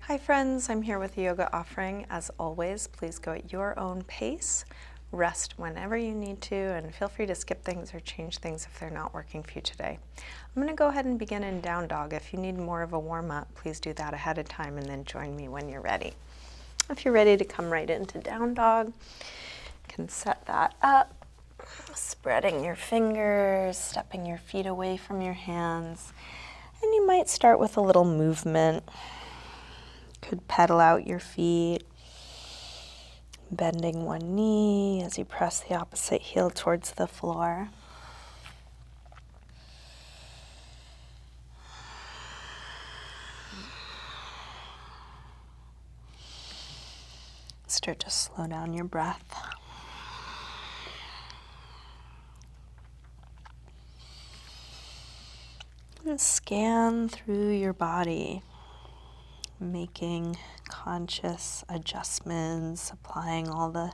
Hi friends, I'm here with a yoga offering. As always, please go at your own pace, rest whenever you need to, and feel free to skip things or change things if they're not working for you today. I'm going to go ahead and begin in down dog. If you need more of a warm-up, please do that ahead of time and then join me when you're ready. If you're ready to come right into down dog, you can set that up, spreading your fingers, stepping your feet away from your hands, and you might start with a little movement. Could pedal out your feet, bending one knee as you press the opposite heel towards the floor. Start to slow down your breath. And scan through your body, making conscious adjustments, applying all the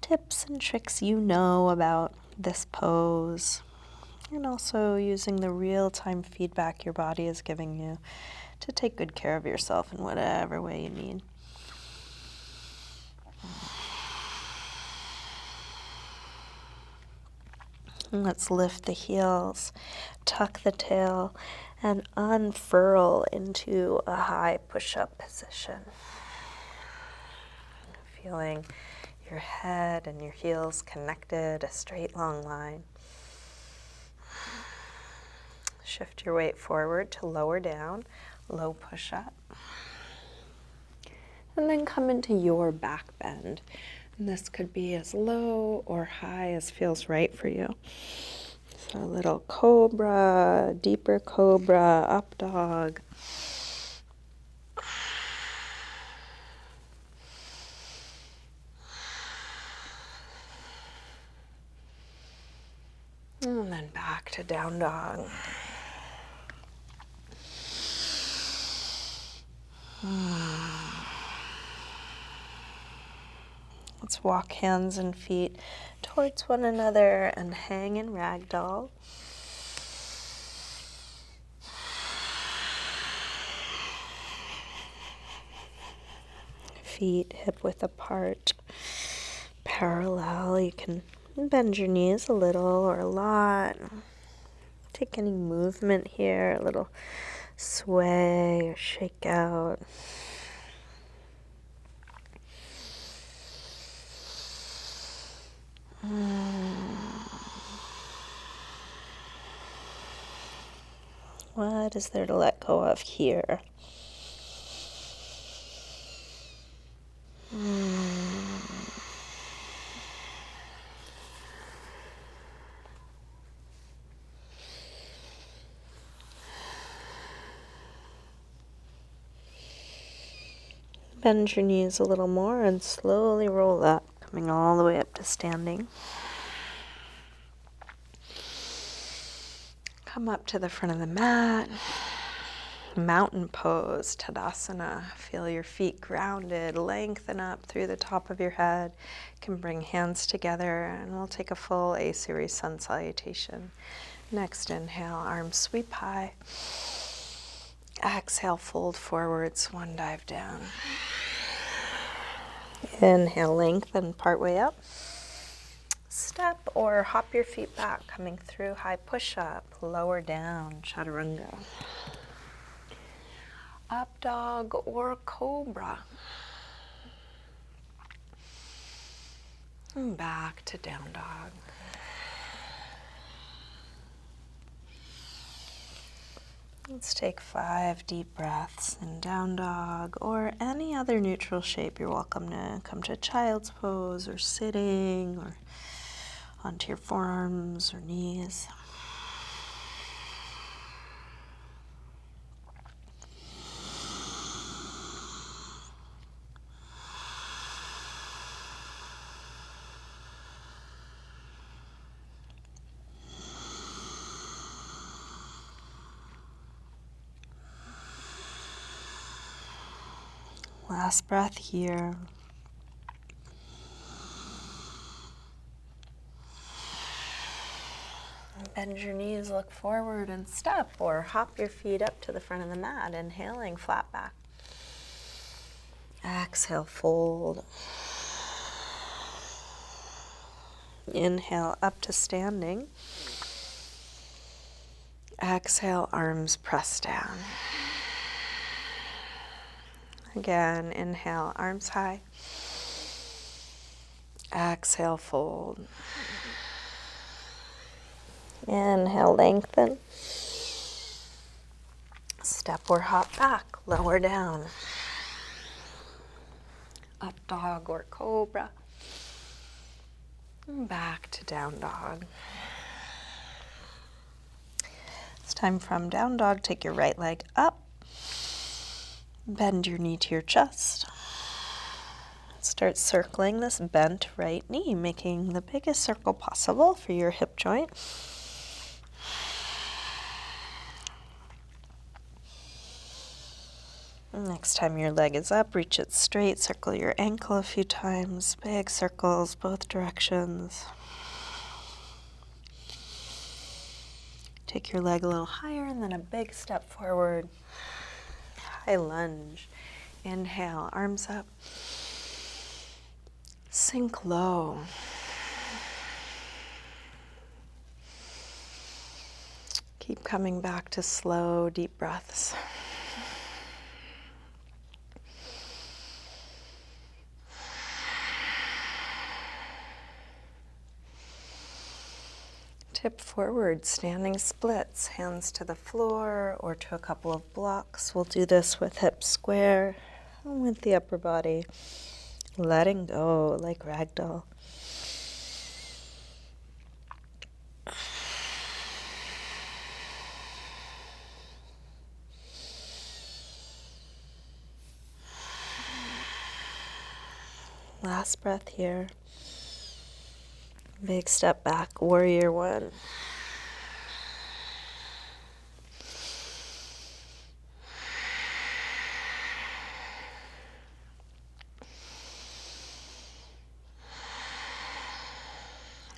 tips and tricks you know about this pose, and also using the real-time feedback your body is giving you to take good care of yourself in whatever way you need. And let's lift the heels, tuck the tail, and unfurl into a high push-up position. Feeling your head and your heels connected, a straight long line. Shift your weight forward to lower down, low push-up. And then come into your back bend. And this could be as low or high as feels right for you. So a little cobra, deeper cobra, up dog. And then back to down dog. Let's walk hands and feet towards one another and hang in Ragdoll. Feet hip width apart, parallel. You can bend your knees a little or a lot. Take any movement here, a little sway or shake out. What is there to let go of here? Bend your knees a little more and slowly roll up, coming all the way up to standing. Come up to the front of the mat. Mountain pose, Tadasana. Feel your feet grounded, lengthen up through the top of your head. You can bring hands together and we'll take a full A-series sun salutation. Next inhale, arms sweep high. Exhale, fold forward, swan dive down. Inhale, lengthen partway up. Step or hop your feet back, coming through high push-up, lower down, chaturanga. Up dog or cobra. And back to down dog. Let's take 5 deep breaths in down dog or any other neutral shape. You're welcome to come to child's pose or sitting or onto your forearms or knees. Last breath here. Bend your knees, look forward and step or hop your feet up to the front of the mat, inhaling flat back. Exhale, fold. Inhale, up to standing. Exhale, arms press down. Again, inhale, arms high. Exhale, fold. Inhale, lengthen. Step or hop back, lower down. Up dog or cobra. And back to down dog. This time from down dog, take your right leg up. Bend your knee to your chest. Start circling this bent right knee, making the biggest circle possible for your hip joint. Next time your leg is up, reach it straight, circle your ankle a few times, big circles, both directions. Take your leg a little higher and then a big step forward. High lunge. Inhale, arms up. Sink low. Keep coming back to slow, deep breaths. Tip forward, standing splits, hands to the floor or to a couple of blocks. We'll do this with hips square and with the upper body. Letting go like Ragdoll. Last breath here. Big step back, warrior one.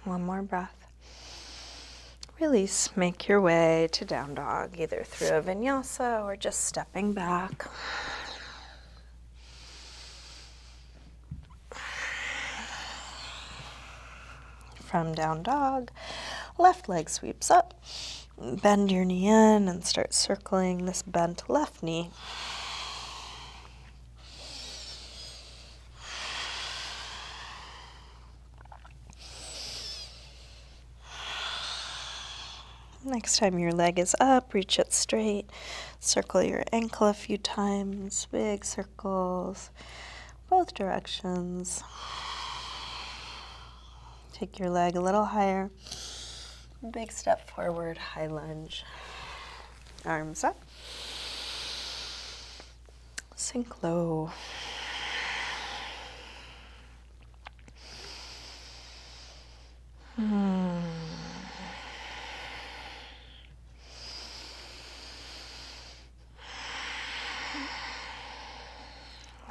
One more breath. Release, make your way to down dog, either through a vinyasa or just stepping back. From down dog, left leg sweeps up. Bend your knee in and start circling this bent left knee. Next time your leg is up, reach it straight. Circle your ankle a few times, big circles, both directions. Take your leg a little higher. Big step forward, high lunge. Arms up. Sink low.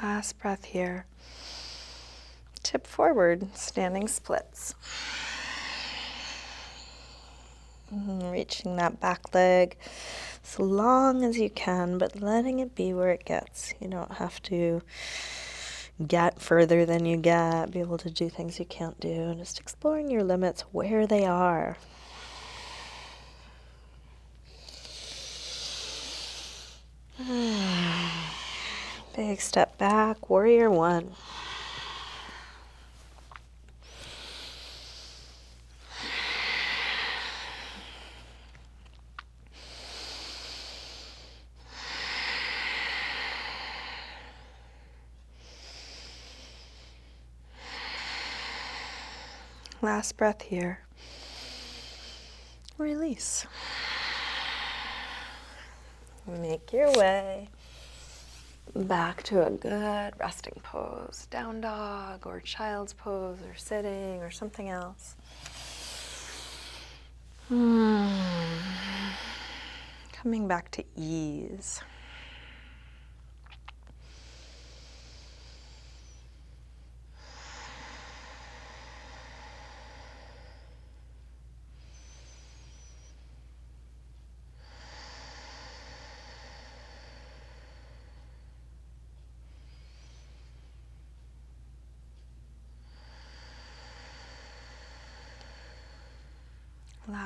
Last breath here. Tip forward, standing splits. Reaching that back leg as long as you can, but letting it be where it gets. You don't have to get further than you get, be able to do things you can't do, just exploring your limits where they are. Big step back, warrior one. Last breath here. Release. Make your way back to a good resting pose. Down dog or child's pose or sitting or something else. Coming back to ease.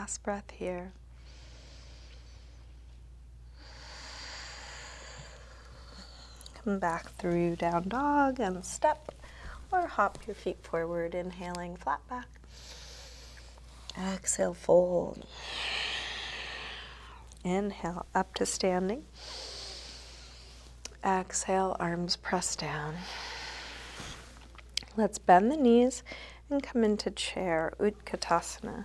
Last breath here. Come back through down dog and step or hop your feet forward, inhaling flat back. Exhale, fold. Inhale, up to standing. Exhale, arms press down. Let's bend the knees and come into chair, Utkatasana.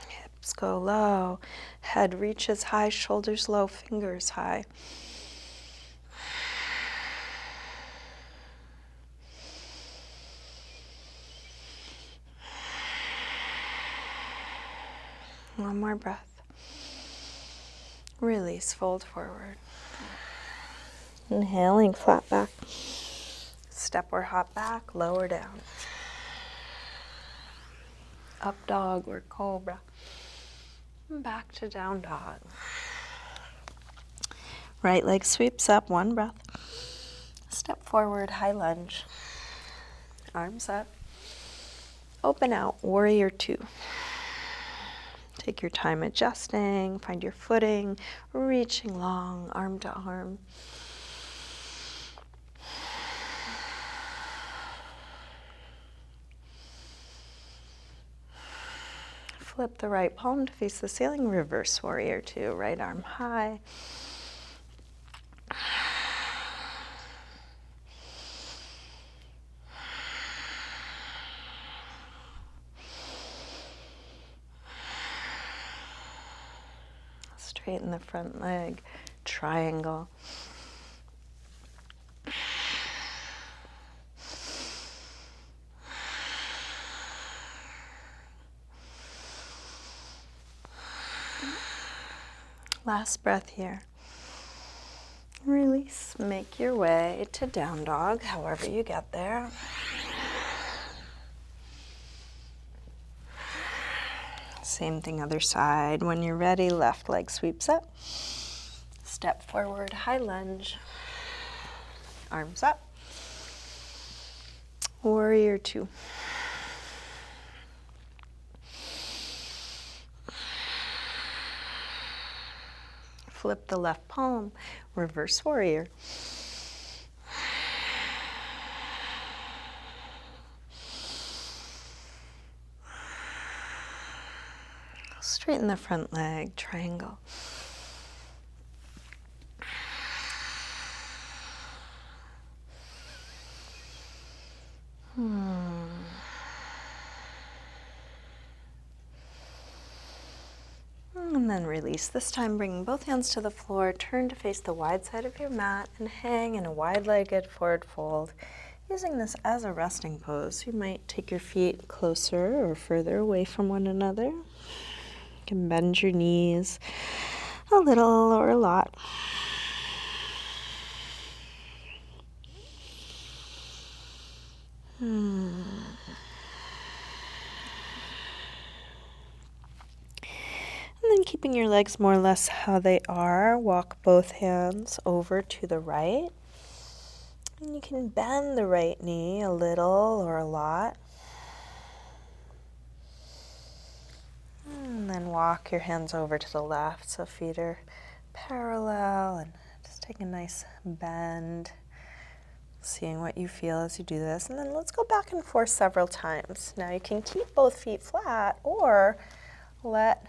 Hips go low, head reaches high, shoulders low, fingers high. One more breath. Release, fold forward. Inhaling, flat back. Step or hop back, lower down. Up dog or cobra. Back to down dog. Right leg sweeps up, one breath. Step forward, high lunge. Arms up. Open out, warrior two. Take your time adjusting, find your footing, reaching long, arm to arm. Flip the right palm to face the ceiling, reverse warrior two, right arm high. Straighten the front leg, triangle. Last breath here. Release, make your way to down dog, however you get there. Same thing, other side. When you're ready, left leg sweeps up. Step forward, high lunge. Arms up. Warrior two. Flip the left palm, reverse warrior. Straighten the front leg, triangle. And then release. This time bringing both hands to the floor, turn to face the wide side of your mat and hang in a wide-legged forward fold. Using this as a resting pose, you might take your feet closer or further away from one another. You can bend your knees a little or a lot. And then keeping your legs more or less how they are, walk both hands over to the right. And you can bend the right knee a little or a lot. And then walk your hands over to the left so feet are parallel, and just take a nice bend, seeing what you feel as you do this. And then let's go back and forth several times. Now you can keep both feet flat or let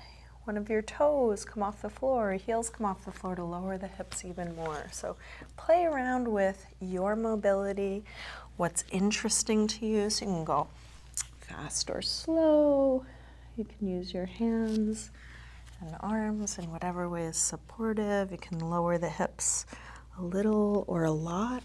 one of your toes come off the floor or heels come off the floor to lower the hips even more. So play around with your mobility, what's interesting to you. So you can go fast or slow. You can use your hands and arms in whatever way is supportive. You can lower the hips a little or a lot.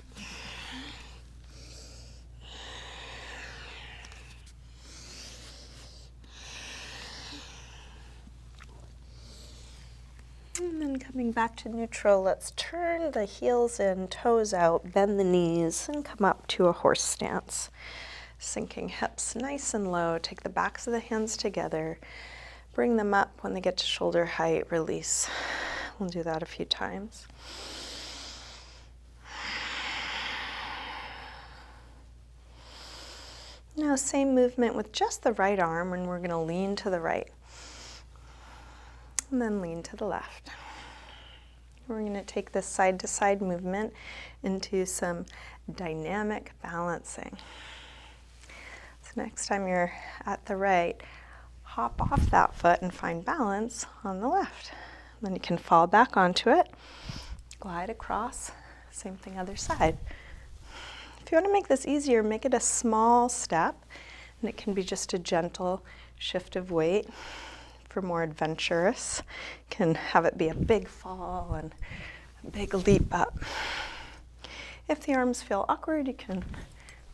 And then coming back to neutral, let's turn the heels in, toes out, bend the knees, and come up to a horse stance. Sinking hips nice and low. Take the backs of the hands together. Bring them up when they get to shoulder height. Release. We'll do that a few times. Now same movement with just the right arm, and we're going to lean to the right. And then lean to the left. We're going to take this side-to-side movement into some dynamic balancing. So next time you're at the right, hop off that foot and find balance on the left. Then you can fall back onto it, glide across, same thing other side. If you want to make this easier, make it a small step, and it can be just a gentle shift of weight. For more adventurous, can have it be a big fall and a big leap up. If the arms feel awkward, you can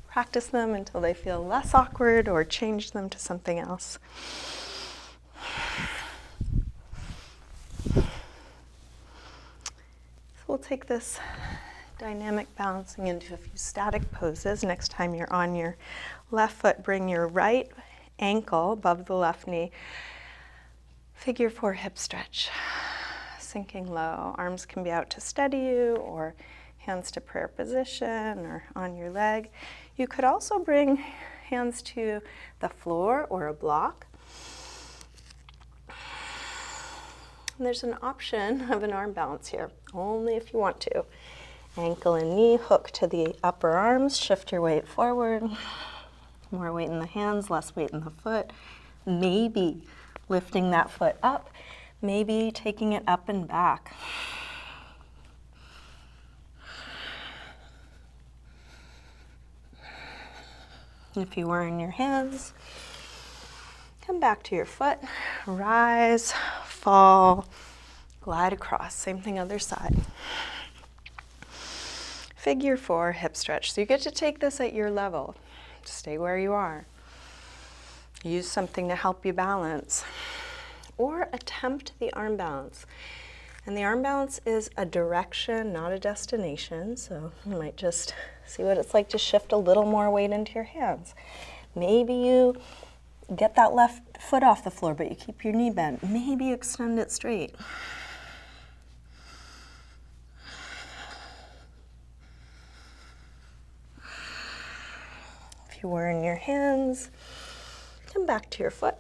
practice them until they feel less awkward or change them to something else. So we'll take this dynamic balancing into a few static poses. Next time you're on your left foot, bring your right ankle above the left knee. Figure 4 hip stretch, sinking low. Arms can be out to steady you, or hands to prayer position, or on your leg. You could also bring hands to the floor or a block. And there's an option of an arm balance here, only if you want to. Ankle and knee hook to the upper arms, shift your weight forward. More weight in the hands, less weight in the foot. Maybe lifting that foot up, maybe taking it up and back. If you were in your hands, come back to your foot, rise, fall, glide across. Same thing other side. Figure 4 hip stretch. So you get to take this at your level. Stay where you are. Use something to help you balance, or attempt the arm balance. And the arm balance is a direction, not a destination. So you might just see what it's like to shift a little more weight into your hands. Maybe you get that left foot off the floor, but you keep your knee bent. Maybe you extend it straight. If you were in your hands, come back to your foot,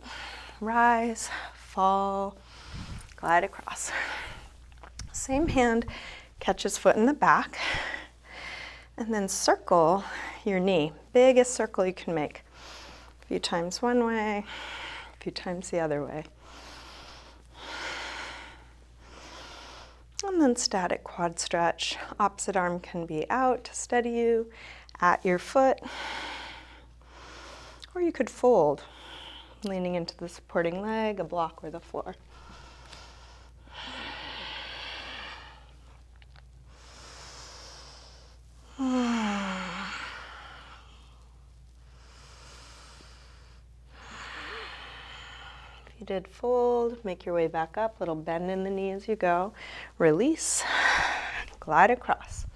rise, fall, glide across. Same hand catches foot in the back, and then circle your knee. Biggest circle you can make. A few times one way, a few times the other way. And then static quad stretch. Opposite arm can be out to steady you at your foot, or you could fold, leaning into the supporting leg, a block, or the floor. If you did fold, make your way back up, little bend in the knee as you go. Release, glide across.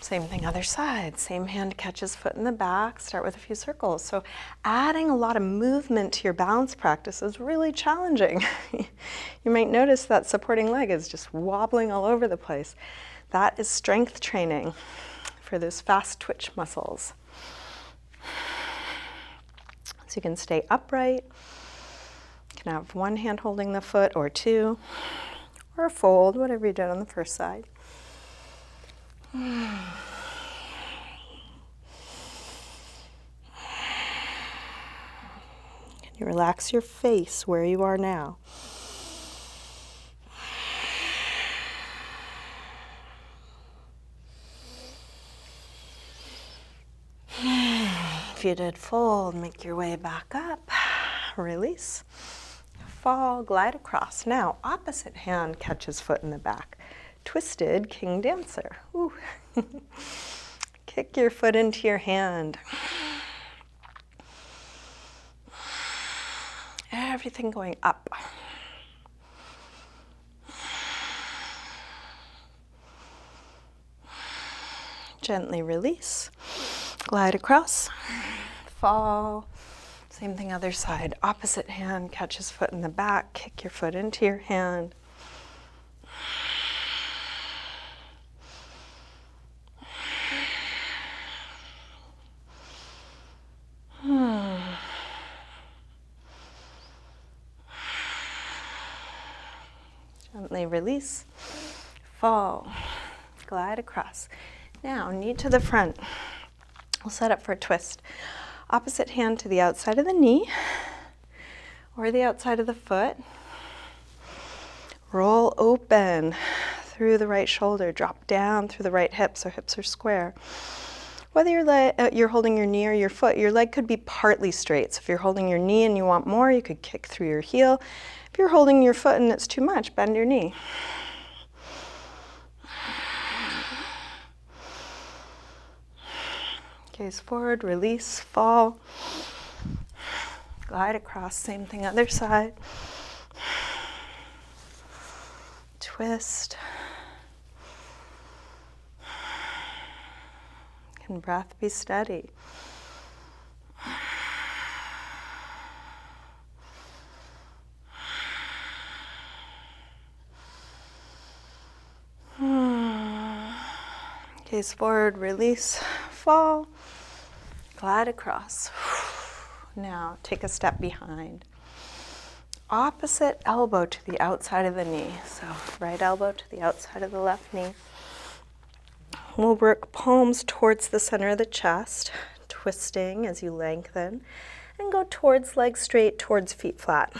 Same thing other side. Same hand catches foot in the back. Start with a few circles. So adding a lot of movement to your balance practice is really challenging. You might notice that supporting leg is just wobbling all over the place. That is strength training for those fast twitch muscles. So you can stay upright. You can have one hand holding the foot, or two, or a fold, whatever you did on the first side. Can you relax your face where you are now? If you did fold, make your way back up, release, fall, glide across. Now, opposite hand catches foot in the back. Twisted king dancer. Ooh. Kick your foot into your hand. Everything going up. Gently release. Glide across. Fall. Same thing other side. Opposite hand catches foot in the back. Kick your foot into your hand. Gently release, fall, glide across. Now, knee to the front. We'll set up for a twist. Opposite hand to the outside of the knee or the outside of the foot. Roll open through the right shoulder. Drop down through the right hip, so hips are square. Whether you're holding your knee or your foot, your leg could be partly straight. So if you're holding your knee and you want more, you could kick through your heel. If you're holding your foot and it's too much, bend your knee. Gaze forward, release, fall. Glide across, same thing, other side. Twist. Can breath be steady? Gaze forward, release, fall, glide across. Now take a step behind. Opposite elbow to the outside of the knee. So right elbow to the outside of the left knee. We'll work palms towards the center of the chest, twisting as you lengthen, and go towards legs straight, towards feet flat.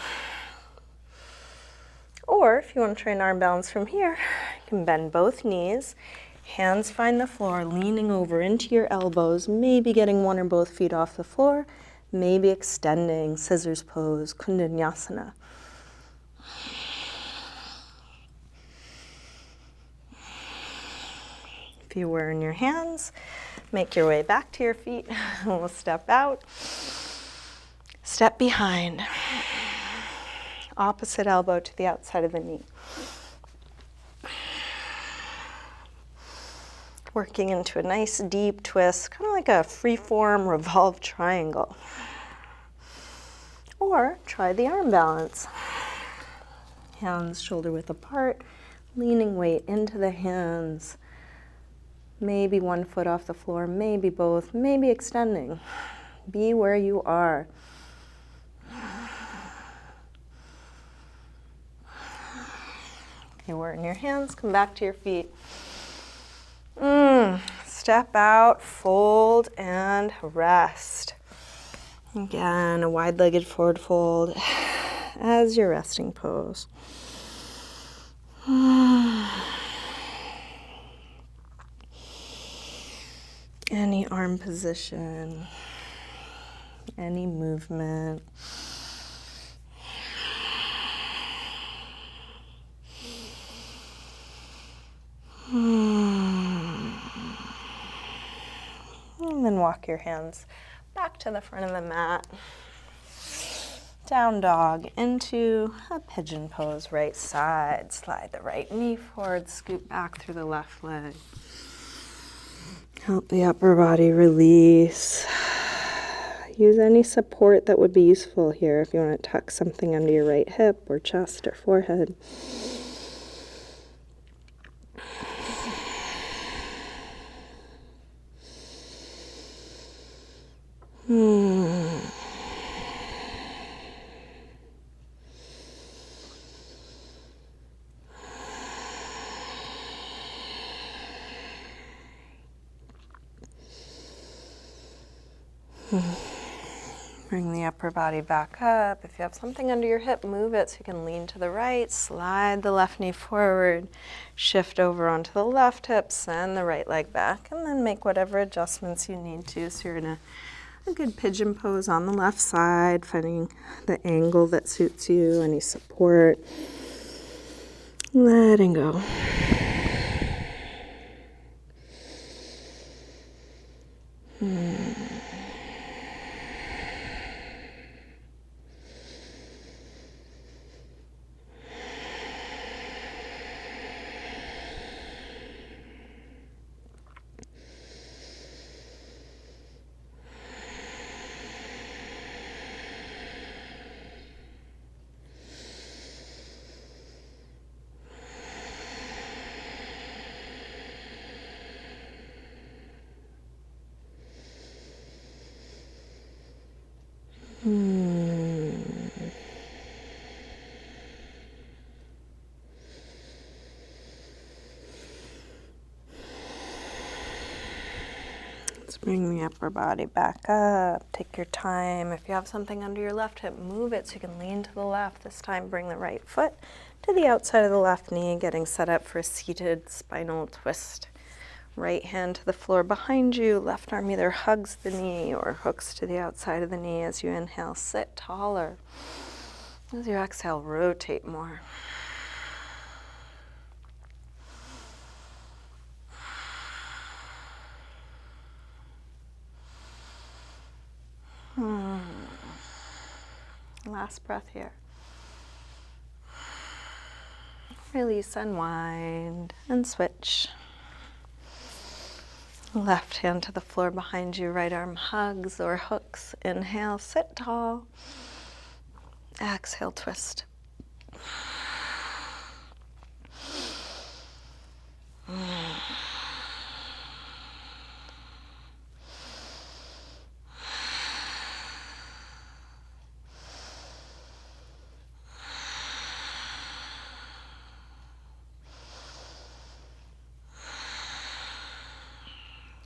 Or if you want to try an arm balance from here, you can bend both knees. Hands find the floor, leaning over into your elbows, maybe getting one or both feet off the floor, maybe extending, scissors pose, Kundalini. If you were in your hands, make your way back to your feet. We'll step out, step behind. Opposite elbow to the outside of the knee. Working into a nice deep twist, kind of like a free-form revolved triangle. Or try the arm balance. Hands shoulder width apart, leaning weight into the hands. Maybe one foot off the floor, maybe both, maybe extending. Be where you are. If you were in your hands, come back to your feet. Step out, fold, and rest. Again, a wide-legged forward fold as your resting pose. Any arm position, any movement. And then walk your hands back to the front of the mat. Down dog into a pigeon pose, right side. Slide the right knee forward, scoot back through the left leg. Help the upper body release. Use any support that would be useful here if you want to tuck something under your right hip or chest or forehead. Bring the upper body back up. If you have something under your hip, move it so you can lean to the right, slide the left knee forward, shift over onto the left hip, send the right leg back, and then make whatever adjustments you need to. So you're in a good pigeon pose on the left side, finding the angle that suits you, any support. Letting go. Let's bring the upper body back up. Take your time. If you have something under your left hip, move it so you can lean to the left. This time, bring the right foot to the outside of the left knee, getting set up for a seated spinal twist. Right hand to the floor behind you. Left arm either hugs the knee or hooks to the outside of the knee as you inhale. Sit taller. As you exhale, rotate more. Last breath here. Release, unwind, and switch. Left hand to the floor behind you, right arm hugs or hooks. Inhale, sit tall. Exhale, twist.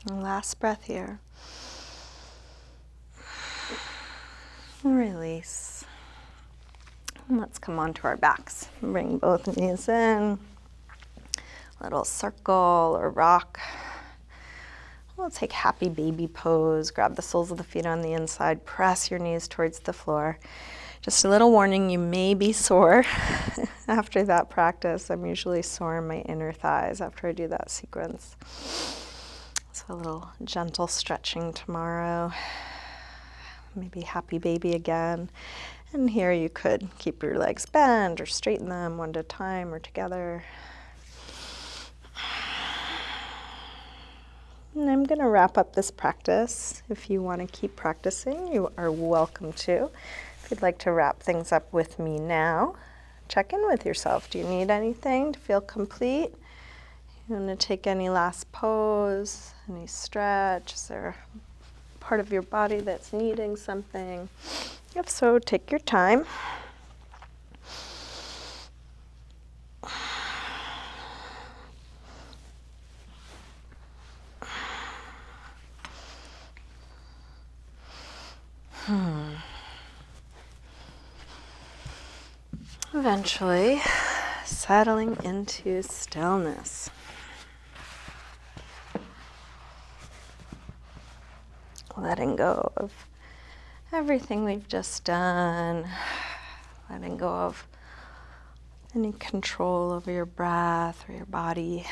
Last breath here. Release. And let's come onto our backs. Bring both knees in. Little circle or rock. We'll take happy baby pose. Grab the soles of the feet on the inside. Press your knees towards the floor. Just a little warning, you may be sore after that practice. I'm usually sore in my inner thighs after I do that sequence. So a little gentle stretching tomorrow. Maybe happy baby again. And here you could keep your legs bent or straighten them one at a time or together. And I'm going to wrap up this practice. If you want to keep practicing, you are welcome to. If you'd like to wrap things up with me now, check in with yourself. Do you need anything to feel complete? You want to take any last pose, any stretch? Is there a part of your body that's needing something? If so, take your time. Eventually, settling into stillness. Letting go of everything we've just done. Letting go of any control over your breath or your body.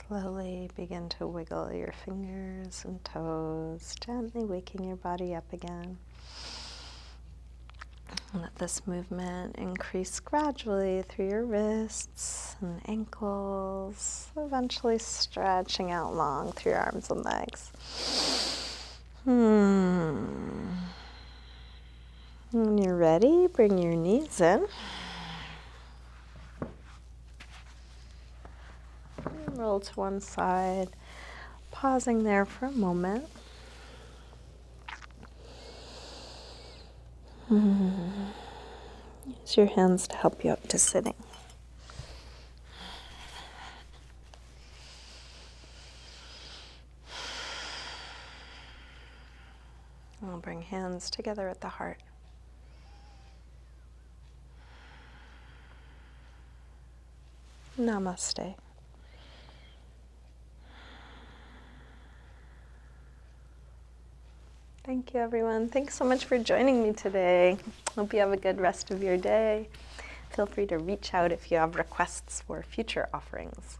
Slowly begin to wiggle your fingers and toes, gently waking your body up again. Let this movement increase gradually through your wrists and ankles, eventually stretching out long through your arms and legs. When you're ready, bring your knees in. Roll to one side, pausing there for a moment. Use your hands to help you up to sitting. We'll bring hands together at the heart. Namaste. Thank you, everyone. Thanks so much for joining me today. Hope you have a good rest of your day. Feel free to reach out if you have requests for future offerings.